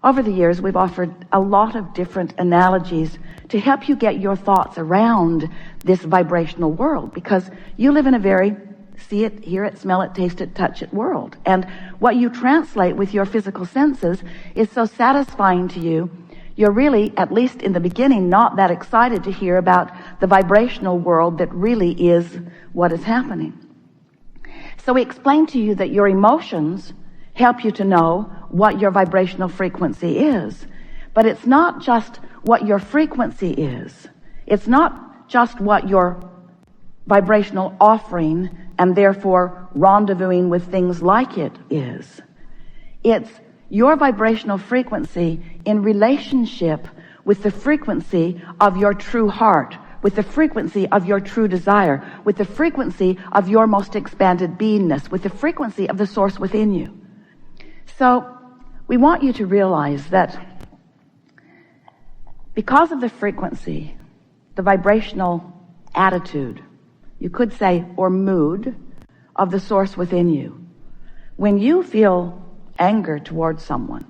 Over the years, we've offered a lot of different analogies to help you get your thoughts around this vibrational world, because you live in a very see it, hear it, smell it, taste it, touch it world. And what you translate with your physical senses is so satisfying to you, you're really, at least in the beginning, not that excited to hear about the vibrational world that really is what is happening. So we explain to you that your emotions help you to know what your vibrational frequency is. But it's not just what your frequency is. It's not just what your vibrational offering and therefore rendezvousing with things like it is. It's your vibrational frequency in relationship with the frequency of your true heart, with the frequency of your true desire, with the frequency of your most expanded beingness, with the frequency of the source within you. So we want you to realize that because of the frequency, the vibrational attitude, you could say, or mood of the source within you, when you feel anger towards someone,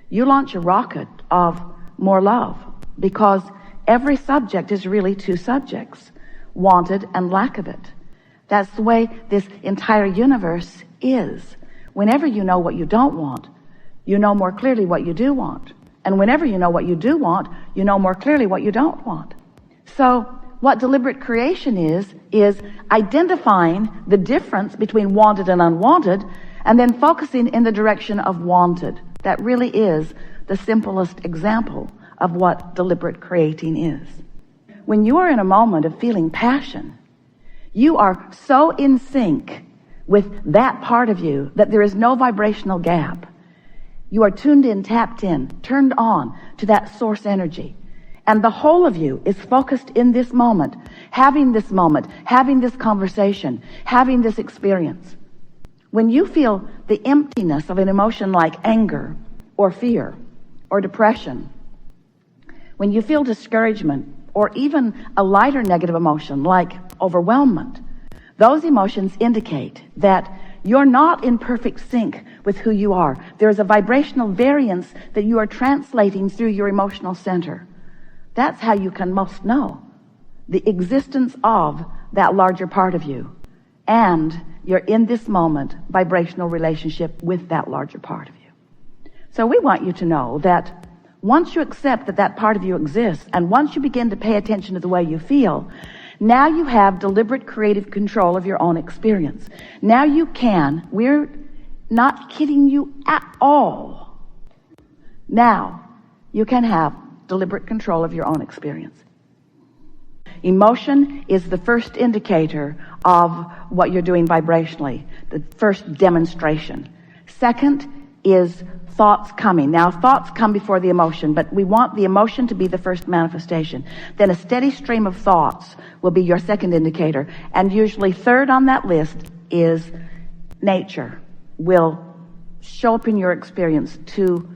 you launch a rocket of more love, because every subject is really two subjects, wanted and lack of it. That's the way this entire universe is. Whenever you know what you don't want, you know more clearly what you do want. And whenever you know what you do want, you know more clearly what you don't want. So what deliberate creation is identifying the difference between wanted and unwanted, and then focusing in the direction of wanted. That really is the simplest example of what deliberate creating is. When you are in a moment of feeling passion, you are so in sync with that part of you that there is no vibrational gap. You are tuned in, tapped in, turned on to that source energy. And the whole of you is focused in this moment, having this conversation, having this experience. When you feel the emptiness of an emotion like anger or fear or depression, when you feel discouragement or even a lighter negative emotion like overwhelmment, those emotions indicate that you're not in perfect sync with who you are. There's a vibrational variance that you are translating through your emotional center. That's how you can most know the existence of that larger part of you. And you're in this moment vibrational relationship with that larger part of you. So we want you to know that once you accept that that part of you exists, and once you begin to pay attention to the way you feel, now you have deliberate creative control of your own experience. Now you can, we're not kidding you at all. Now you can have deliberate control of your own experience. Emotion is the first indicator of what you're doing vibrationally, the first demonstration. Second is thoughts coming. Now, thoughts come before the emotion, but we want the emotion to be the first manifestation. Then a steady stream of thoughts will be your second indicator. And usually third on that list is nature will show up in your experience to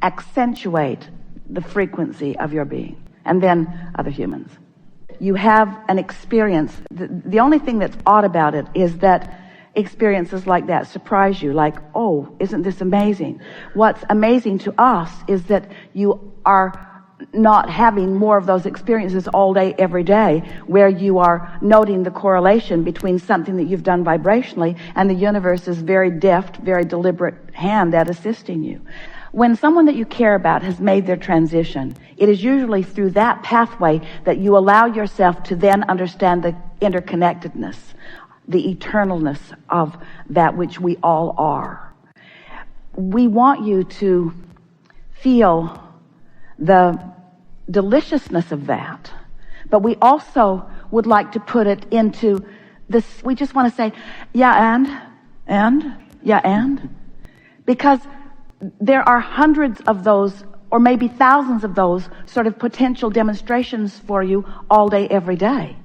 accentuate the frequency of your being. And then other humans. You have an experience. The only thing that's odd about it is that experiences like that surprise you, like, oh, isn't this amazing? What's amazing to us is that you are not having more of those experiences all day, every day, where you are noting the correlation between something that you've done vibrationally and the universe's very deft, very deliberate hand at assisting you. When someone that you care about has made their transition, it is usually through that pathway that you allow yourself to then understand the interconnectedness, the eternalness of that which we all are. We want you to feel the deliciousness of that, but we also would like to put it into this. We just want to say, and, because there are hundreds of those, or maybe thousands of those sort of potential demonstrations for you all day, every day.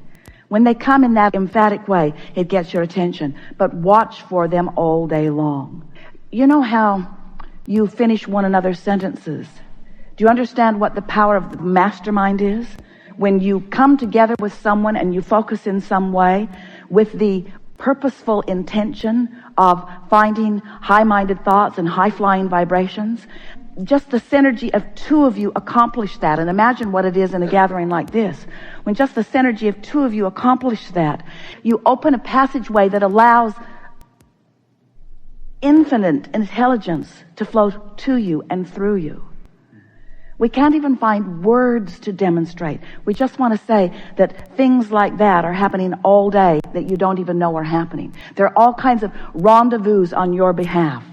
When they come in that emphatic way, it gets your attention. But watch for them all day long. You know how you finish one another's sentences? Do you understand what the power of the mastermind is? When you come together with someone and you focus in some way with the purposeful intention of finding high-minded thoughts and high-flying vibrations, just the synergy of two of you accomplish that, and imagine what it is in a gathering like this. When just the synergy of two of you accomplish that, you open a passageway that allows infinite intelligence to flow to you and through you. We can't even find words to demonstrate. We just want to say that things like that are happening all day that you don't even know are happening. There are all kinds of rendezvous on your behalf.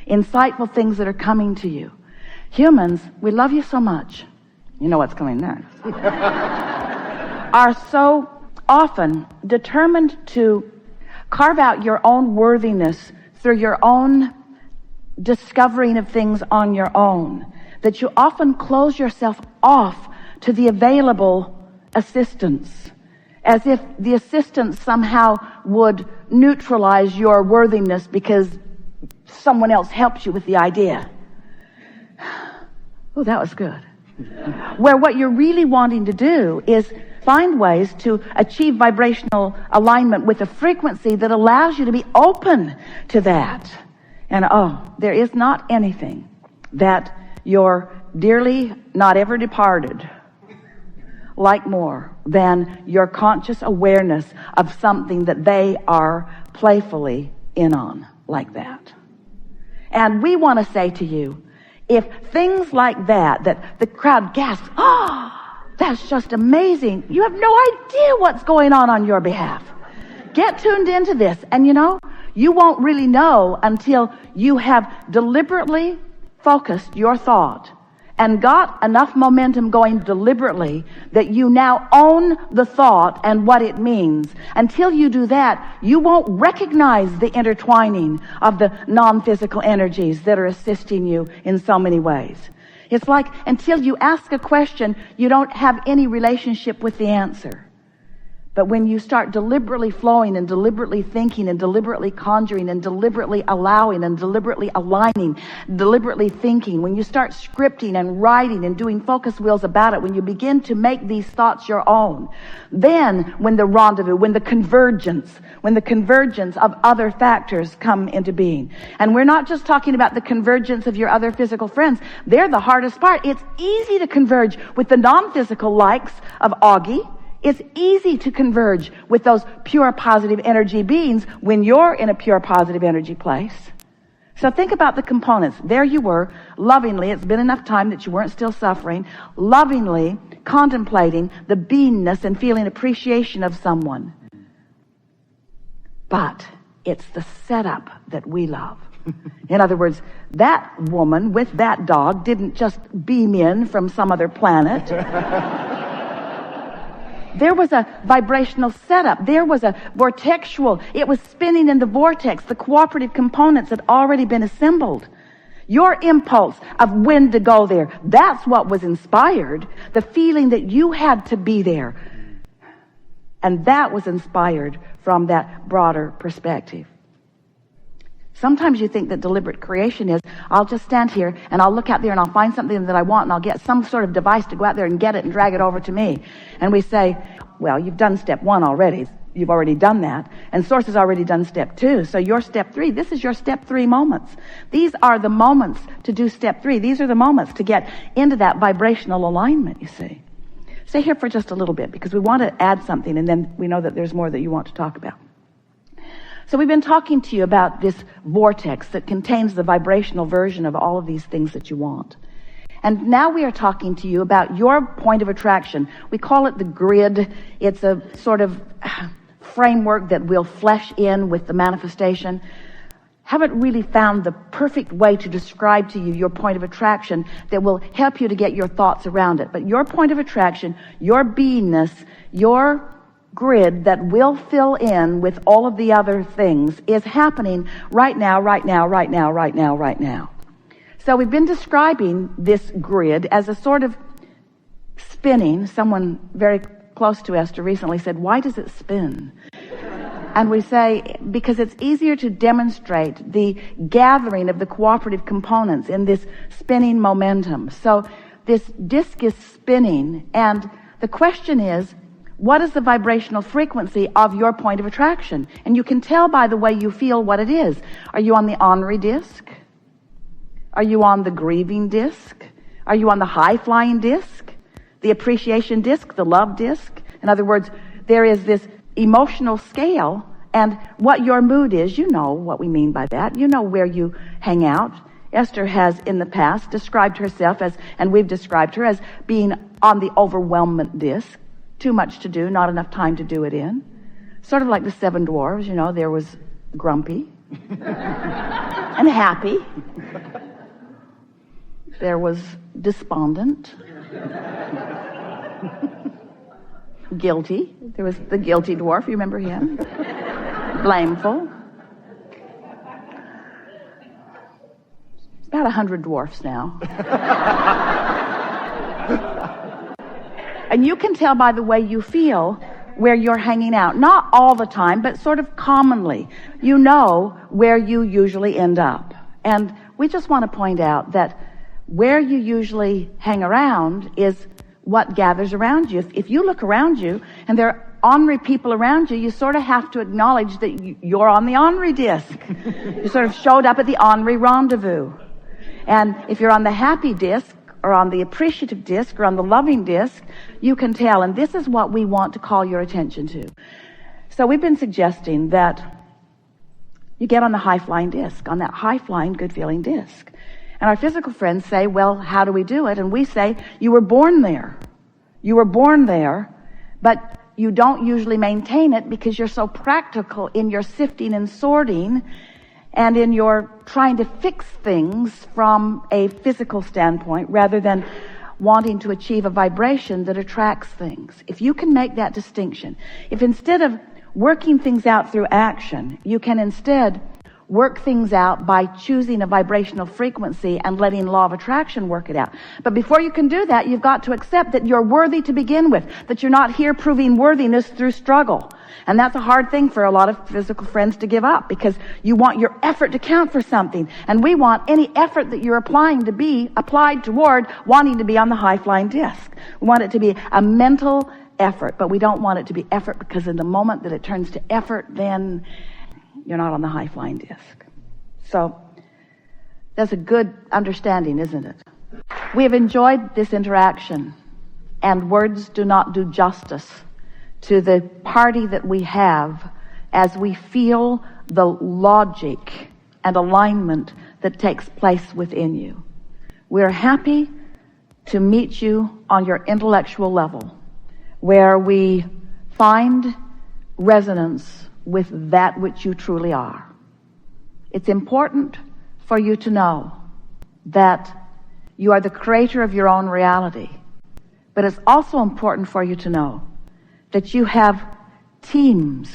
Insightful things that are coming to you. Humans, we love you so much. You know what's coming next. Are so often determined to carve out your own worthiness through your own discovering of things on your own, that you often close yourself off to the available assistance, as if the assistance somehow would neutralize your worthiness because someone else helps you with the idea. Oh, that was good. Where what you're really wanting to do is find ways to achieve vibrational alignment with a frequency that allows you to be open to that. And there is not anything that your dearly not ever departed like more than your conscious awareness of something that they are playfully in on like that. And we want to say to you, if things like that the crowd gasps, that's just amazing. You have no idea what's going on your behalf. Get tuned into this. And you won't really know until you have deliberately focused your thought and got enough momentum going deliberately that you now own the thought and what it means. Until you do that, you won't recognize the intertwining of the non-physical energies that are assisting you in so many ways. It's like until you ask a question, you don't have any relationship with the answer. But when you start deliberately flowing and deliberately thinking and deliberately conjuring and deliberately allowing and deliberately aligning, deliberately thinking, when you start scripting and writing and doing focus wheels about it, when you begin to make these thoughts your own, then when the rendezvous, when the convergence of other factors come into being. And we're not just talking about the convergence of your other physical friends. They're the hardest part. It's easy to converge with the non-physical likes of Augie. It's easy to converge with those pure positive energy beings when you're in a pure positive energy place. So think about the components. There you were, lovingly, it's been enough time that you weren't still suffering, lovingly contemplating the beingness and feeling appreciation of someone. But it's the setup that we love. In other words, that woman with that dog didn't just beam in from some other planet. There was a vibrational setup. There was a vortexual. It was spinning in the vortex. The cooperative components had already been assembled. Your impulse of when to go there, that's what was inspired. The feeling that you had to be there. And that was inspired from that broader perspective. Sometimes you think that deliberate creation is, I'll just stand here and I'll look out there and I'll find something that I want and I'll get some sort of device to go out there and get it and drag it over to me. And we say, well, you've done step 1 already. You've already done that. And Source has already done step 2. So your step 3, this is your step 3 moments. These are the moments to do step 3. These are the moments to get into that vibrational alignment, you see. Stay here for just a little bit because we want to add something and then we know that there's more that you want to talk about. So we've been talking to you about this vortex that contains the vibrational version of all of these things that you want. And now we are talking to you about your point of attraction. We call it the grid. It's a sort of framework that we'll flesh in with the manifestation. Haven't really found the perfect way to describe to you your point of attraction that will help you to get your thoughts around it. But your point of attraction, your beingness, your grid that will fill in with all of the other things is happening right now. So we've been describing this grid as a sort of spinning. Someone very close to Esther recently said, why does it spin? And we say, because it's easier to demonstrate the gathering of the cooperative components in this spinning momentum. So this disc is spinning, and the question is, what is the vibrational frequency of your point of attraction? And you can tell by the way you feel what it is. Are you on the ornery disc? Are you on the grieving disc? Are you on the high-flying disc? The appreciation disc? The love disc? In other words, there is this emotional scale, and what your mood is, you know what we mean by that. You know where you hang out. Esther has in the past described herself as, and we've described her as being on the overwhelmment disc. Too much to do, not enough time to do it in. Sort of like the 7 dwarves, there was grumpy and happy. There was despondent. Guilty. There was the guilty dwarf, you remember him? Blameful. About 100 dwarfs now. And you can tell by the way you feel where you're hanging out. Not all the time, but sort of commonly. You know where you usually end up. And we just want to point out that where you usually hang around is what gathers around you. If you look around you and there are ornery people around you, you sort of have to acknowledge that you're on the ornery disc. You sort of showed up at the ornery rendezvous. And if you're on the happy disc, or on the appreciative disc, or on the loving disc, you can tell. And this is what we want to call your attention to. So we've been suggesting that you get on the high-flying disc, on that high-flying, good-feeling disc. And our physical friends say, well, how do we do it? And we say, you were born there. You were born there, but you don't usually maintain it because you're so practical in your sifting and sorting and in your trying to fix things from a physical standpoint rather than wanting to achieve a vibration that attracts things. If you can make that distinction, if instead of working things out through action, you can instead work things out by choosing a vibrational frequency and letting law of attraction work it out. But before you can do that, you've got to accept that you're worthy to begin with, that you're not here proving worthiness through struggle. And that's a hard thing for a lot of physical friends to give up because you want your effort to count for something. And we want any effort that you're applying to be applied toward wanting to be on the high-flying disc. We want it to be a mental effort, but we don't want it to be effort because in the moment that it turns to effort, then you're not on the high-flying disc. So that's a good understanding, isn't it? We have enjoyed this interaction, and words do not do justice to the party that we have as we feel the logic and alignment that takes place within you. We're happy to meet you on your intellectual level, where we find resonance with that which you truly are. It's important for you to know that you are the creator of your own reality, but it's also important for you to know that you have teams,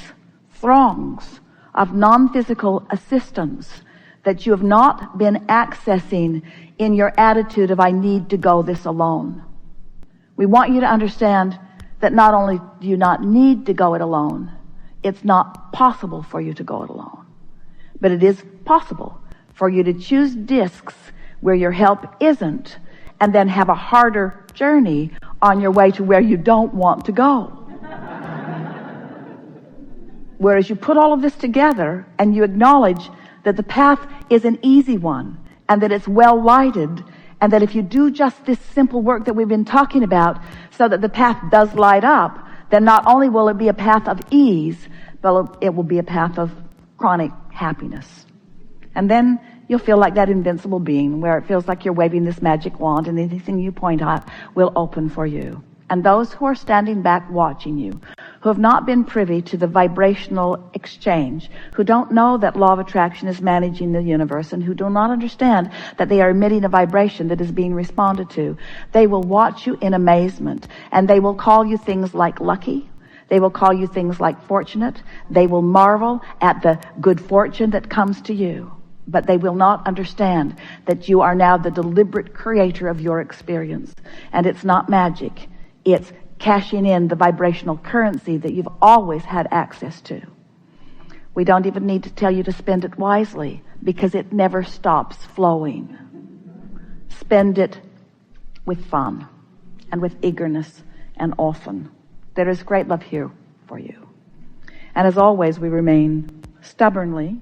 throngs of non-physical assistants that you have not been accessing in your attitude of I need to go this alone. We want you to understand that not only do you not need to go it alone, it's not possible for you to go it alone. But it is possible for you to choose discs where your help isn't and then have a harder journey on your way to where you don't want to go. Whereas you put all of this together and you acknowledge that the path is an easy one and that it's well lighted and that if you do just this simple work that we've been talking about so that the path does light up, then not only will it be a path of ease, but it will be a path of chronic happiness. And then you'll feel like that invincible being where it feels like you're waving this magic wand and anything you point at will open for you. And those who are standing back watching you, who have not been privy to the vibrational exchange, who don't know that law of attraction is managing the universe, and who do not understand that they are emitting a vibration that is being responded to, they will watch you in amazement, and they will call you things like lucky. They will call you things like fortunate. They will marvel at the good fortune that comes to you. But they will not understand that you are now the deliberate creator of your experience. And it's not magic. It's cashing in the vibrational currency that you've always had access to. We don't even need to tell you to spend it wisely because it never stops flowing. Spend it with fun and with eagerness and often. There is great love here for you. And as always, we remain stubbornly